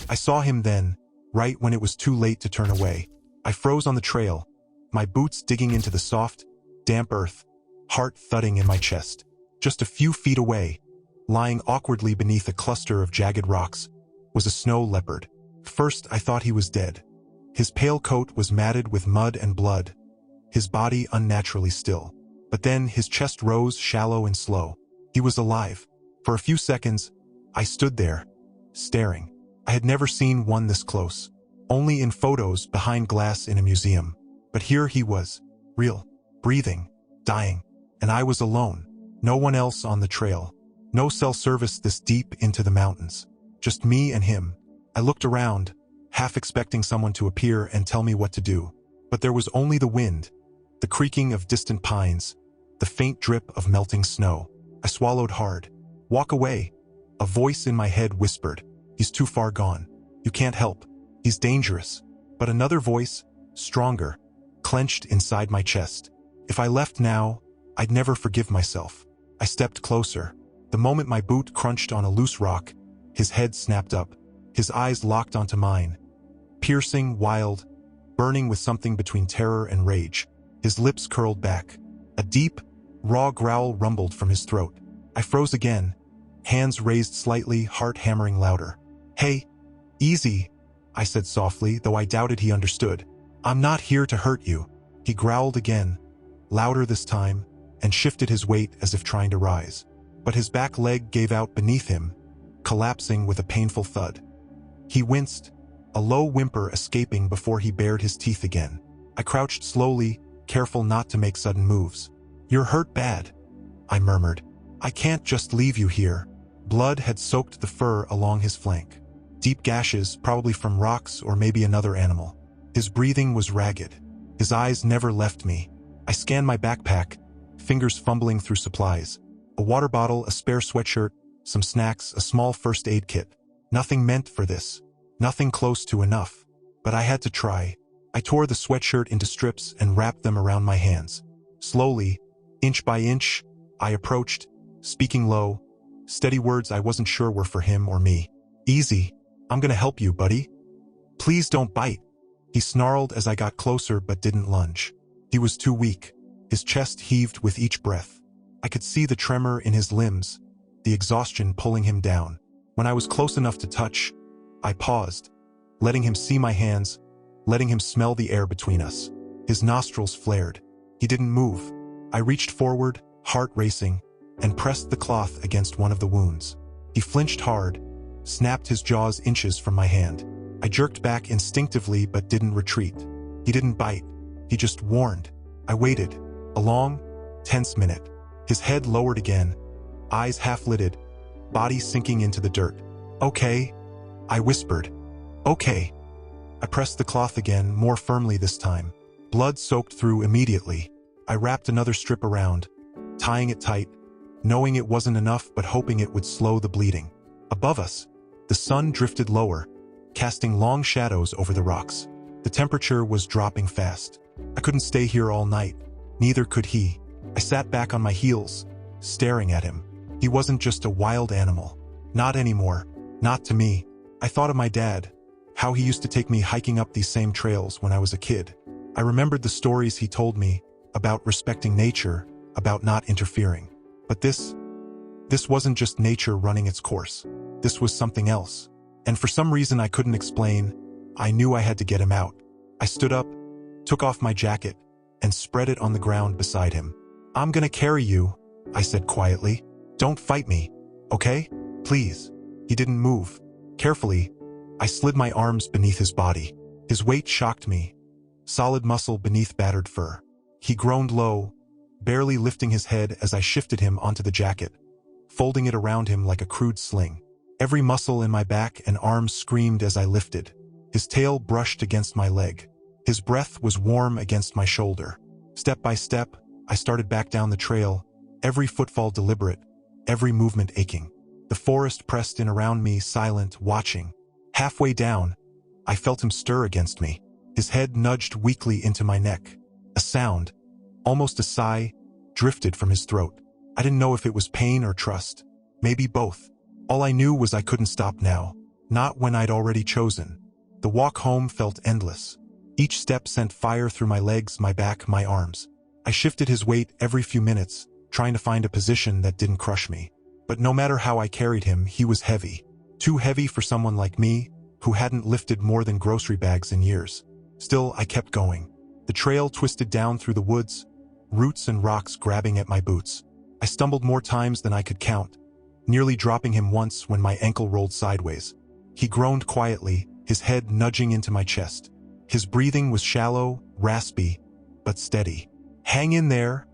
I saw him then, right when it was too late to turn away. I froze on the trail, my boots digging into the soft, damp earth, heart thudding in my chest. Just a few feet away, lying awkwardly beneath a cluster of jagged rocks, was a snow leopard. First, I thought he was dead. His pale coat was matted with mud and blood, his body unnaturally still. But then his chest rose shallow and slow. He was alive. For a few seconds, I stood there, staring. I had never seen one this close. Only in photos behind glass in a museum. But here he was, real, breathing, dying. And I was alone. No one else on the trail. No cell service this deep into the mountains. Just me and him. I looked around, half expecting someone to appear and tell me what to do. But there was only the wind, the creaking of distant pines, the faint drip of melting snow. I swallowed hard. Walk away. A voice in my head whispered, "He's too far gone. You can't help. He's dangerous." But another voice, stronger, clenched inside my chest. If I left now, I'd never forgive myself. I stepped closer. The moment my boot crunched on a loose rock, his head snapped up. His eyes locked onto mine. Piercing, wild, burning with something between terror and rage. His lips curled back. A deep, raw growl rumbled from his throat. I froze again, hands raised slightly, heart hammering louder. "Hey, easy," I said softly, though I doubted he understood. "I'm not here to hurt you." He growled again, louder this time, and shifted his weight as if trying to rise. But his back leg gave out beneath him, collapsing with a painful thud. He winced, a low whimper escaping before he bared his teeth again. I crouched slowly, careful not to make sudden moves. "You're hurt bad," I murmured. "I can't just leave you here." Blood had soaked the fur along his flank. Deep gashes, probably from rocks or maybe another animal. His breathing was ragged. His eyes never left me. I scanned my backpack, fingers fumbling through supplies. A water bottle, a spare sweatshirt, some snacks, a small first aid kit. Nothing meant for this. Nothing close to enough. But I had to try. I tore the sweatshirt into strips and wrapped them around my hands. Slowly, inch by inch, I approached, speaking low, steady words I wasn't sure were for him or me. "Easy. I'm gonna help you, buddy. Please don't bite." He snarled as I got closer but didn't lunge. He was too weak. His chest heaved with each breath. I could see the tremor in his limbs, the exhaustion pulling him down. When I was close enough to touch, I paused, letting him see my hands, letting him smell the air between us. His nostrils flared. He didn't move. I reached forward, heart racing, and pressed the cloth against one of the wounds. He flinched hard, snapped his jaws inches from my hand. I jerked back instinctively but didn't retreat. He didn't bite. He just warned. I waited, a long, tense minute. His head lowered again, eyes half-lidded, body sinking into the dirt. "Okay," I whispered. "Okay." I pressed the cloth again, more firmly this time. Blood soaked through immediately. I wrapped another strip around, tying it tight, knowing it wasn't enough but hoping it would slow the bleeding. Above us, the sun drifted lower, casting long shadows over the rocks. The temperature was dropping fast. I couldn't stay here all night. Neither could he. I sat back on my heels, staring at him. He wasn't just a wild animal. Not anymore. Not to me. I thought of my dad, how he used to take me hiking up these same trails when I was a kid. I remembered the stories he told me about respecting nature, about not interfering. But this wasn't just nature running its course. This was something else. And for some reason I couldn't explain, I knew I had to get him out. I stood up, took off my jacket, and spread it on the ground beside him. "I'm gonna carry you," I said quietly. "Don't fight me, okay? Please." He didn't move. Carefully, I slid my arms beneath his body. His weight shocked me. Solid muscle beneath battered fur. He groaned low, barely lifting his head as I shifted him onto the jacket, folding it around him like a crude sling. Every muscle in my back and arms screamed as I lifted. His tail brushed against my leg. His breath was warm against my shoulder. Step by step, I started back down the trail, every footfall deliberate, every movement aching. The forest pressed in around me, silent, watching. Halfway down, I felt him stir against me. His head nudged weakly into my neck. A sound, almost a sigh, drifted from his throat. I didn't know if it was pain or trust. Maybe both. All I knew was I couldn't stop now. Not when I'd already chosen. The walk home felt endless. Each step sent fire through my legs, my back, my arms. I shifted his weight every few minutes, trying to find a position that didn't crush me. But no matter how I carried him, he was heavy. Too heavy for someone like me, who hadn't lifted more than grocery bags in years. Still, I kept going. The trail twisted down through the woods, roots and rocks grabbing at my boots. I stumbled more times than I could count, nearly dropping him once when my ankle rolled sideways. He groaned quietly, his head nudging into my chest. His breathing was shallow, raspy, but steady. "Hang in there,"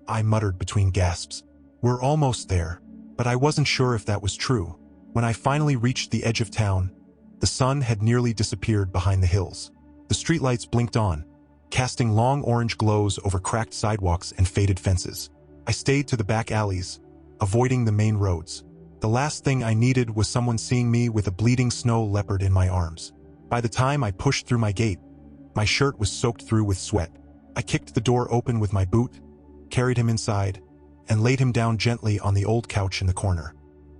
I muttered between gasps. "We're almost there." But I wasn't sure if that was true. When I finally reached the edge of town, the sun had nearly disappeared behind the hills. The streetlights blinked on, casting long orange glows over cracked sidewalks and faded fences. I stayed to the back alleys, avoiding the main roads. The last thing I needed was someone seeing me with a bleeding snow leopard in my arms. By the time I pushed through my gate, my shirt was soaked through with sweat. I kicked the door open with my boot, carried him inside, and laid him down gently on the old couch in the corner.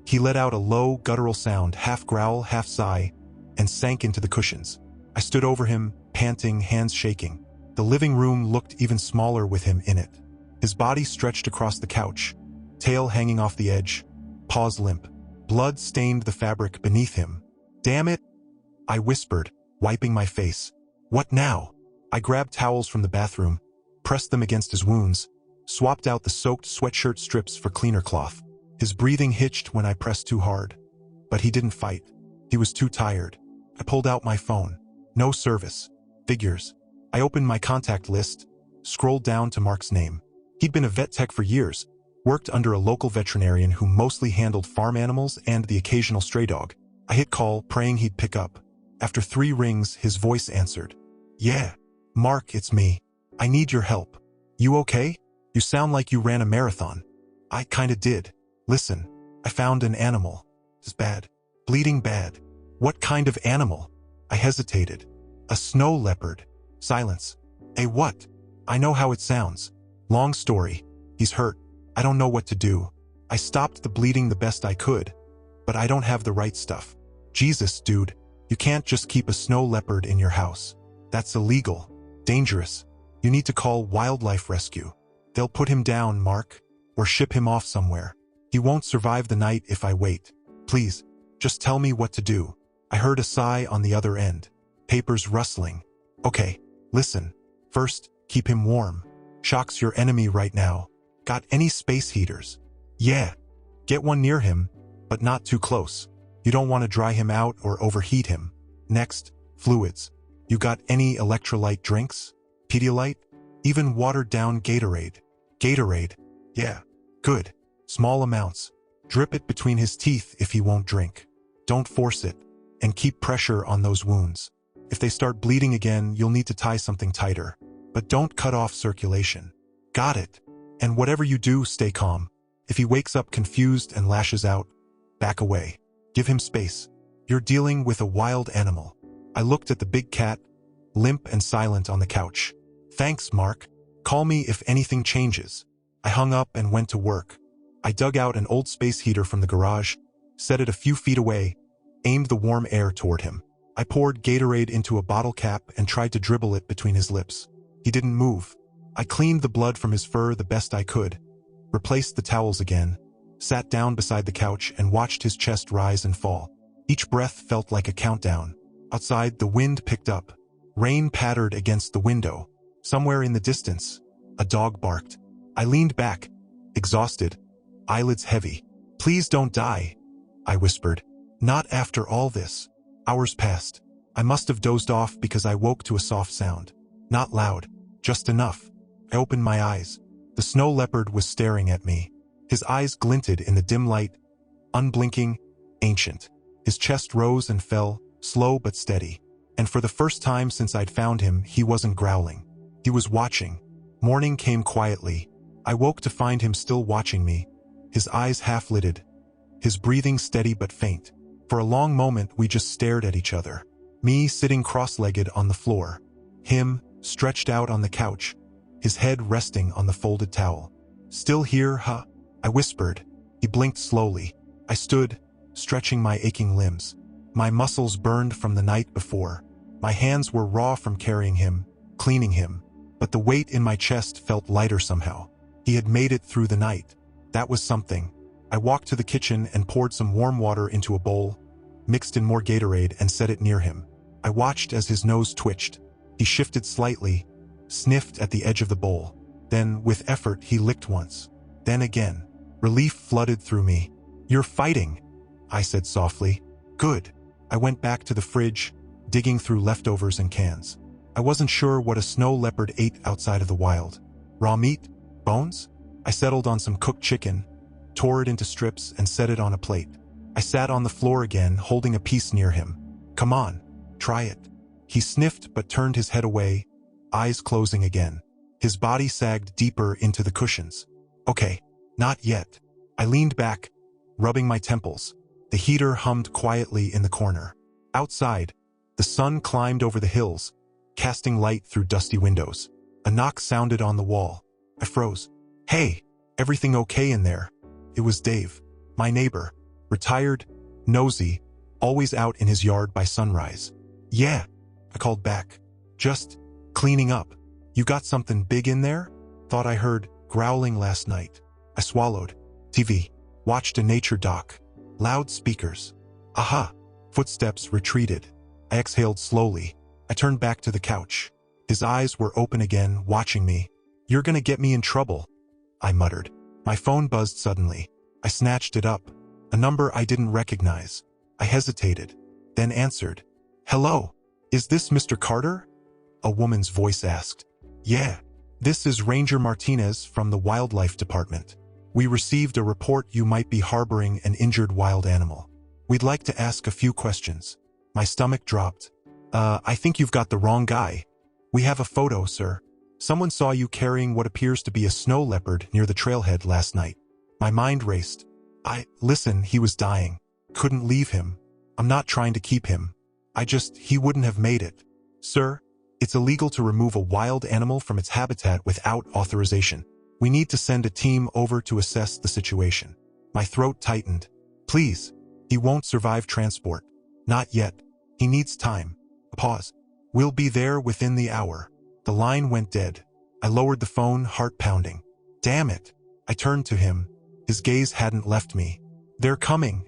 He let out a low, guttural sound, half growl, half sigh, and sank into the cushions. I stood over him, panting, hands shaking. The living room looked even smaller with him in it. His body stretched across the couch, tail hanging off the edge, paws limp. Blood stained the fabric beneath him. "Damn it," I whispered, wiping my face. "What now?" I grabbed towels from the bathroom, pressed them against his wounds, swapped out the soaked sweatshirt strips for cleaner cloth. His breathing hitched when I pressed too hard. But he didn't fight. He was too tired. I pulled out my phone. No service. Figures. I opened my contact list, scrolled down to Mark's name. He'd been a vet tech for years, worked under a local veterinarian who mostly handled farm animals and the occasional stray dog. I hit call, praying he'd pick up. After 3 rings, his voice answered. "Yeah. Mark, it's me. I need your help. You okay? You sound like you ran a marathon." "I kinda did. Listen, I found an animal. It's bad. Bleeding bad." "What kind of animal?" I hesitated. "A snow leopard." Silence. "A what?" "I know how it sounds. Long story. He's hurt. I don't know what to do. I stopped the bleeding the best I could, but I don't have the right stuff." "Jesus, dude. You can't just keep a snow leopard in your house. That's illegal. Dangerous. You need to call wildlife rescue. They'll put him down, Mark, or ship him off somewhere. He won't survive the night if I wait. Please, just tell me what to do." I heard a sigh on the other end. Papers rustling. "Okay, listen. First, keep him warm. Shock's your enemy right now. Got any space heaters?" "Yeah. Get one near him, but not too close. You don't want to dry him out or overheat him." "Next, fluids. You got any electrolyte drinks? Pedialyte? Even watered-down Gatorade?" "Gatorade? Yeah. Good. Small amounts. Drip it between his teeth if he won't drink. Don't force it, and keep pressure on those wounds. If they start bleeding again, you'll need to tie something tighter. But don't cut off circulation." "Got it. And whatever you do, stay calm. If he wakes up confused and lashes out, back away. Give him space. You're dealing with a wild animal." I looked at the big cat, limp and silent on the couch. "Thanks, Mark. Call me if anything changes." I hung up and went to work. I dug out an old space heater from the garage, set it a few feet away, aimed the warm air toward him. I poured Gatorade into a bottle cap and tried to dribble it between his lips. He didn't move. I cleaned the blood from his fur the best I could, replaced the towels again, sat down beside the couch and watched his chest rise and fall. Each breath felt like a countdown. Outside, the wind picked up. Rain pattered against the window. Somewhere in the distance, a dog barked. I leaned back, exhausted, eyelids heavy. "Please don't die," I whispered. "Not after all this." Hours passed. I must have dozed off because I woke to a soft sound. Not loud, just enough. I opened my eyes. The snow leopard was staring at me. His eyes glinted in the dim light, unblinking, ancient. His chest rose and fell, slow but steady. And for the first time since I'd found him, he wasn't growling. He was watching. Morning came quietly. I woke to find him still watching me, his eyes half-lidded, his breathing steady but faint. For a long moment, we just stared at each other. Me sitting cross-legged on the floor. Him, stretched out on the couch, his head resting on the folded towel. "Still here, huh?" I whispered. He blinked slowly. I stood, stretching my aching limbs. My muscles burned from the night before. My hands were raw from carrying him, cleaning him, but the weight in my chest felt lighter somehow. He had made it through the night. That was something. I walked to the kitchen and poured some warm water into a bowl, mixed in more Gatorade and set it near him. I watched as his nose twitched. He shifted slightly, sniffed at the edge of the bowl. Then, with effort, he licked once. Then again. Relief flooded through me. "You're fighting," I said softly. "Good." I went back to the fridge, digging through leftovers and cans. I wasn't sure what a snow leopard ate outside of the wild. Raw meat? Bones? I settled on some cooked chicken, tore it into strips and set it on a plate. I sat on the floor again, holding a piece near him. "Come on, try it." He sniffed but turned his head away, eyes closing again. His body sagged deeper into the cushions. "Okay, not yet." I leaned back, rubbing my temples. The heater hummed quietly in the corner. Outside, the sun climbed over the hills, casting light through dusty windows. A knock sounded on the wall. I froze. "Hey, everything okay in there?" It was Dave, my neighbor, retired, nosy, always out in his yard by sunrise. "Yeah," I called back. "Just cleaning up." "You got something big in there?" "Thought I heard growling last night." I swallowed. TV. Watched a nature doc. Loud speakers. Aha. Footsteps retreated. I exhaled slowly. I turned back to the couch. His eyes were open again, watching me. "You're gonna get me in trouble," I muttered. My phone buzzed suddenly. I snatched it up. A number I didn't recognize. I hesitated, then answered. "Hello, is this Mr. Carter?" A woman's voice asked. "Yeah, this is Ranger Martinez from the Wildlife Department. We received a report you might be harboring an injured wild animal. We'd like to ask a few questions." My stomach dropped. I think you've got the wrong guy. We have a photo, sir. Someone saw you carrying what appears to be a snow leopard near the trailhead last night." My mind raced. Listen, he was dying. Couldn't leave him. I'm not trying to keep him. He wouldn't have made it. "Sir, it's illegal to remove a wild animal from its habitat without authorization. We need to send a team over to assess the situation." My throat tightened. "Please, he won't survive transport. Not yet. He needs time." A pause. "We'll be there within the hour." The line went dead. I lowered the phone, heart pounding. Damn it. I turned to him. His gaze hadn't left me. "They're coming,"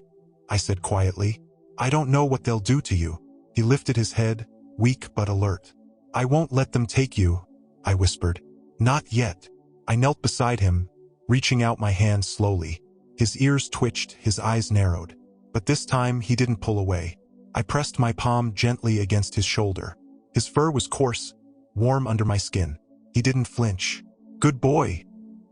I said quietly. "I don't know what they'll do to you." He lifted his head, weak but alert. "I won't let them take you," I whispered. "Not yet." I knelt beside him, reaching out my hand slowly. His ears twitched, his eyes narrowed. But this time he didn't pull away. I pressed my palm gently against his shoulder. His fur was coarse, warm under my skin. He didn't flinch. "Good boy,"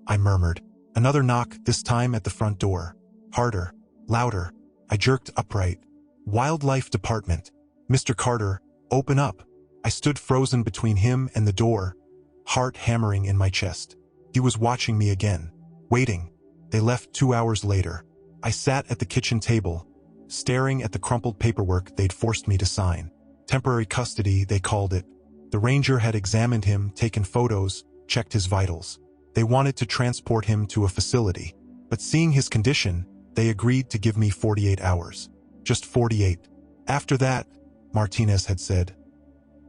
I murmured. Another knock, this time at the front door. Harder, louder. I jerked upright. "Wildlife Department. Mr. Carter, open up." I stood frozen between him and the door, heart hammering in my chest. He was watching me again, waiting. They left 2 hours later. I sat at the kitchen table, staring at the crumpled paperwork they'd forced me to sign. Temporary custody, they called it. The ranger had examined him, taken photos, checked his vitals. They wanted to transport him to a facility, but seeing his condition, they agreed to give me 48 hours. Just 48. After that, Martinez had said,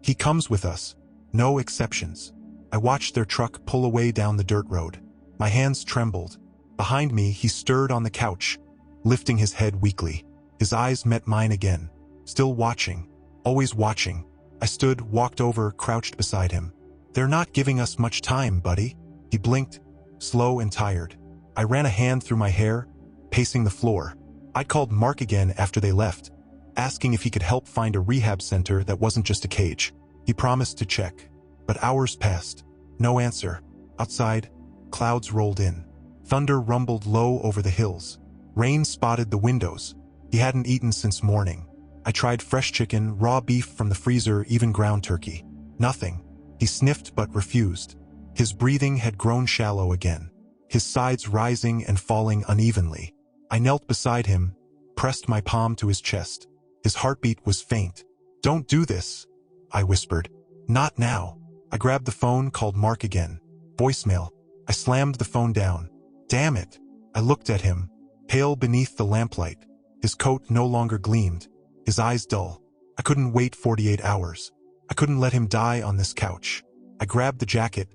"He comes with us. No exceptions." I watched their truck pull away down the dirt road. My hands trembled. Behind me, he stirred on the couch, lifting his head weakly. His eyes met mine again. Still watching. Always watching. I stood, walked over, crouched beside him. "They're not giving us much time, buddy." He blinked, slow and tired. I ran a hand through my hair, pacing the floor. I called Mark again after they left, asking if he could help find a rehab center that wasn't just a cage. He promised to check. But hours passed. No answer. Outside, clouds rolled in. Thunder rumbled low over the hills. Rain spotted the windows. He hadn't eaten since morning. I tried fresh chicken, raw beef from the freezer, even ground turkey. Nothing. He sniffed but refused. His breathing had grown shallow again, his sides rising and falling unevenly. I knelt beside him, pressed my palm to his chest. His heartbeat was faint. "Don't do this," I whispered. "Not now." I grabbed the phone, called Mark again. Voicemail. I slammed the phone down. Damn it. I looked at him, pale beneath the lamplight. His coat no longer gleamed. his eyes dull. I couldn't wait 48 hours. I couldn't let him die on this couch. I grabbed the jacket,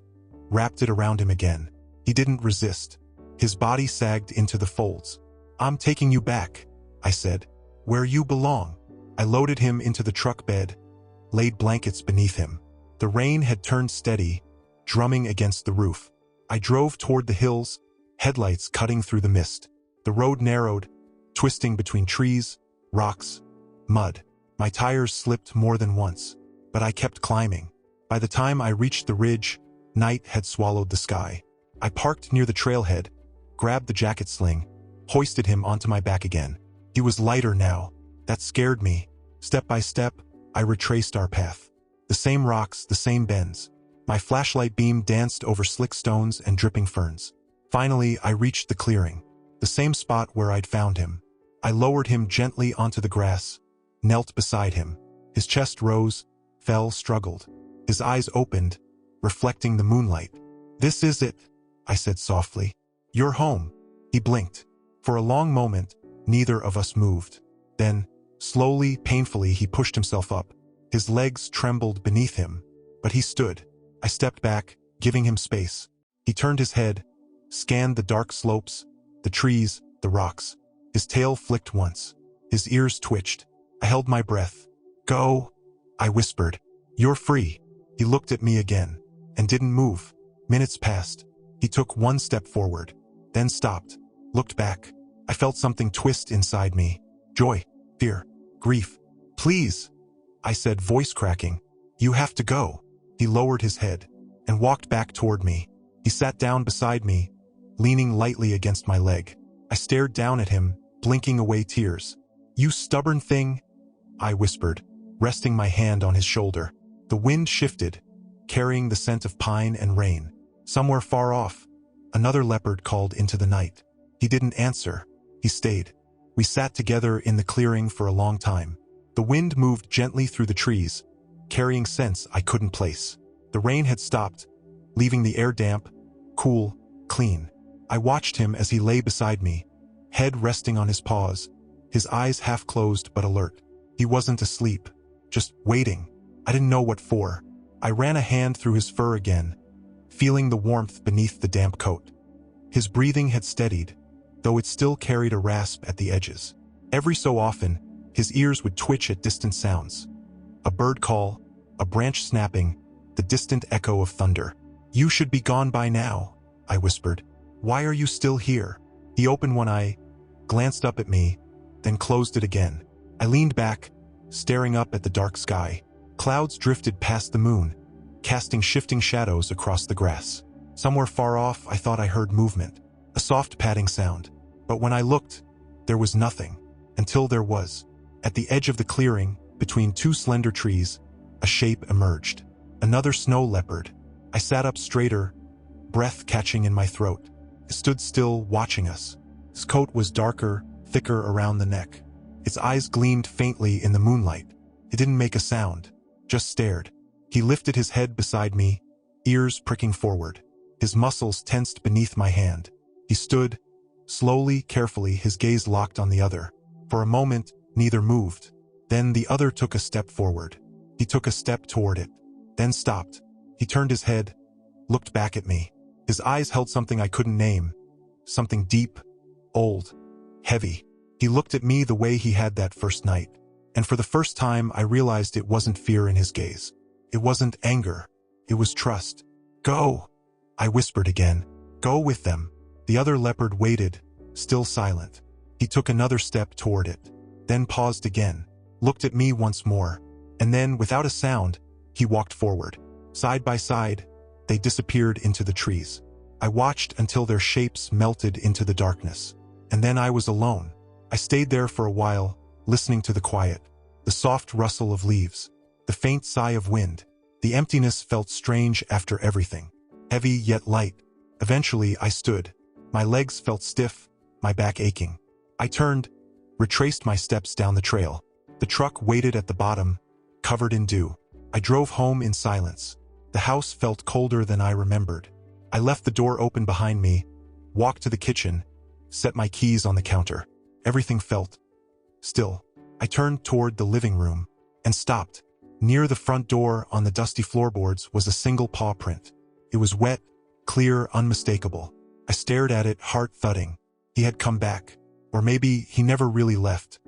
wrapped it around him again. He didn't resist. His body sagged into the folds. "I'm taking you back," I said, "where you belong." I loaded him into the truck bed, laid blankets beneath him. The rain had turned steady, drumming against the roof. I drove toward the hills, headlights cutting through the mist. The road narrowed, twisting between trees, rocks, mud. My tires slipped more than once, but I kept climbing. By the time I reached the ridge, night had swallowed the sky. I parked near the trailhead, grabbed the jacket sling, hoisted him onto my back again. He was lighter now. That scared me. Step by step, I retraced our path. The same rocks, the same bends. My flashlight beam danced over slick stones and dripping ferns. Finally, I reached the clearing, the same spot where I'd found him. I lowered him gently onto the grass, knelt beside him. His chest rose, fell, struggled. His eyes opened, reflecting the moonlight. "This is it," I said softly. "You're home." He blinked. For a long moment, neither of us moved. Then, slowly, painfully, he pushed himself up. His legs trembled beneath him, but he stood. I stepped back, giving him space. He turned his head, scanned the dark slopes, the trees, the rocks. His tail flicked once. His ears twitched. I held my breath. "Go," I whispered. "You're free." He looked at me again, and didn't move. Minutes passed. He took one step forward, then stopped, looked back. I felt something twist inside me. Joy, fear, grief. "Please," I said, voice cracking. "You have to go." He lowered his head and walked back toward me. He sat down beside me, leaning lightly against my leg. I stared down at him, blinking away tears. "You stubborn thing," I whispered, resting my hand on his shoulder. The wind shifted, carrying the scent of pine and rain. Somewhere far off, another leopard called into the night. He didn't answer. He stayed. We sat together in the clearing for a long time. The wind moved gently through the trees, carrying scents I couldn't place. The rain had stopped, leaving the air damp, cool, clean. I watched him as he lay beside me, head resting on his paws, his eyes half closed but alert. He wasn't asleep, just waiting. I didn't know what for. I ran a hand through his fur again, feeling the warmth beneath the damp coat. His breathing had steadied, though it still carried a rasp at the edges. Every so often, his ears would twitch at distant sounds. A bird call, a branch snapping, the distant echo of thunder. "You should be gone by now," I whispered. "Why are you still here?" He opened one eye, glanced up at me, then closed it again. I leaned back, staring up at the dark sky. Clouds drifted past the moon, casting shifting shadows across the grass. Somewhere far off, I thought I heard movement, a soft padding sound. But when I looked, there was nothing, until there was. At the edge of the clearing, between two slender trees, a shape emerged. Another snow leopard. I sat up straighter, breath catching in my throat. It stood still, watching us. His coat was darker, thicker around the neck. Its eyes gleamed faintly in the moonlight. It didn't make a sound, just stared. He lifted his head beside me, ears pricking forward. His muscles tensed beneath my hand. He stood, slowly, carefully, his gaze locked on the other. For a moment, neither moved. Then the other took a step forward. He took a step toward it, then stopped. He turned his head, looked back at me. His eyes held something I couldn't name, something deep, old, heavy. He looked at me the way he had that first night, and for the first time I realized it wasn't fear in his gaze. It wasn't anger. It was trust. "Go," I whispered again. "Go with them." The other leopard waited, still silent. He took another step toward it, then paused again, looked at me once more, and then, without a sound, he walked forward. Side by side, they disappeared into the trees. I watched until their shapes melted into the darkness, and then I was alone. I stayed there for a while, listening to the quiet, the soft rustle of leaves, the faint sigh of wind. The emptiness felt strange after everything, heavy yet light. Eventually, I stood. My legs felt stiff, my back aching. I turned, retraced my steps down the trail. The truck waited at the bottom, covered in dew. I drove home in silence. The house felt colder than I remembered. I left the door open behind me, walked to the kitchen, set my keys on the counter. Everything felt still. I turned toward the living room and stopped. Near the front door on the dusty floorboards was a single paw print. It was wet, clear, unmistakable. I stared at it, heart thudding. He had come back. Or maybe he never really left.